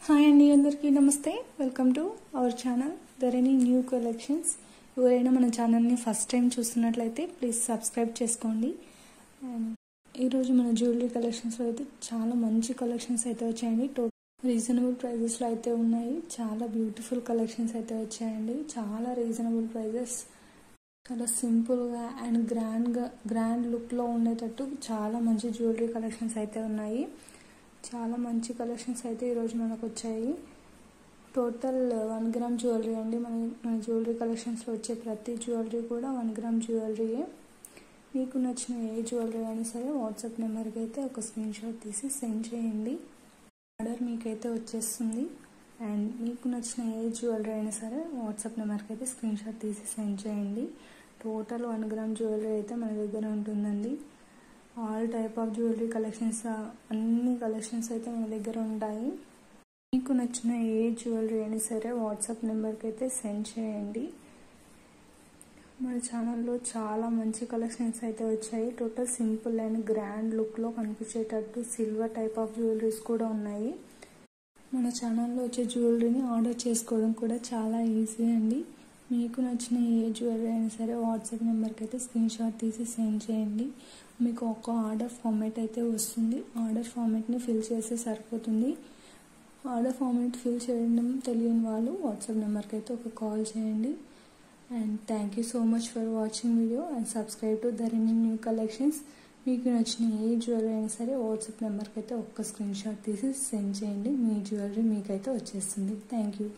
Hi అండి, అందరికీ నమస్తే. Welcome to our channel Dharani new collections. ఎవరైనా మన ఛానల్ని ఫస్ట్ టైం చూస్తున్నట్లయితే ప్లీజ్ సబ్స్క్రైబ్ చేసుకోండి. అండ్ ఈరోజు మన జ్యువెలరీ కలెక్షన్స్లో అయితే చాలా మంచి కలెక్షన్స్ అయితే వచ్చాయండి. రీజనబుల్ ప్రైజెస్లో అయితే ఉన్నాయి. చాలా బ్యూటిఫుల్ కలెక్షన్స్ అయితే వచ్చాయండి. చాలా రీజనబుల్ ప్రైజెస్, చాలా సింపుల్గా అండ్ గ్రాండ్ లుక్లో ఉండేటట్టు చాలా మంచి జ్యువెలరీ కలెక్షన్స్ అయితే ఉన్నాయి. చాలా మంచి కలెక్షన్స్ అయితే ఈరోజు మనకు వచ్చాయి. టోటల్ 1 గ్రామ్ జ్యువెలరీ అండి. మన జ్యువెలరీ కలెక్షన్స్లో వచ్చే ప్రతి జ్యువెలరీ కూడా 1 గ్రామ్ జ్యువెలరీయే. మీకు నచ్చిన ఏ జ్యువెలరీ అయినా సరే వాట్సాప్ నెంబర్కి అయితే ఒక స్క్రీన్ షాట్ తీసి సెండ్ చేయండి. ఆర్డర్ మీకైతే వచ్చేస్తుంది. అండ్ మీకు నచ్చిన ఏ జ్యువెలరీ అయినా సరే వాట్సాప్ నెంబర్కి అయితే స్క్రీన్ షాట్ తీసి సెండ్ చేయండి. టోటల్ 1 గ్రామ్ జ్యువెలరీ అయితే మన దగ్గర ఉంటుందండి. All type of jewellery collections, అన్ని కలెక్షన్స్ అయితే మన దగ్గర ఉంటాయి. మీకు నచ్చిన ఏ జ్యువెలరీ అయినా సరే వాట్సాప్ నెంబర్కి అయితే సెండ్ చేయండి. మన ఛానల్లో చాలా మంచి కలెక్షన్స్ అయితే వచ్చాయి. టోటల్ సింపుల్ అండ్ గ్రాండ్ లుక్లో కనిపించేటట్టు సిల్వర్ టైప్ ఆఫ్ జ్యువెలరీస్ కూడా ఉన్నాయి. మన ఛానల్లో వచ్చే జ్యువెలరీని ఆర్డర్ చేసుకోవడం కూడా చాలా ఈజీ అండి. మీకు నచ్చిన ఏ జ్యువెలరీ అయినా సరే వాట్సాప్ నెంబర్కి అయితే స్క్రీన్ షాట్ తీసి సెండ్ చేయండి. మీకు ఒక ఆర్డర్ ఫార్మేట్ అయితే వస్తుంది. ఆర్డర్ ఫార్మేట్ని ఫిల్ చేస్తే సరిపోతుంది. ఆర్డర్ ఫార్మేట్ ఫిల్ చేయడం తెలియని వాళ్ళు వాట్సాప్ నెంబర్కి అయితే ఒక కాల్ చేయండి. And thank you so much for watching video and subscribe to Dharani new collections. మీకు నచ్చిన ఏ జ్యువెలరీ అయినా సరే వాట్సాప్ నెంబర్కి అయితే ఒక్క స్క్రీన్ షాట్ తీసి సెండ్ చేయండి. మీ జ్యువెలరీ మీకైతే వచ్చేస్తుంది. Thank you.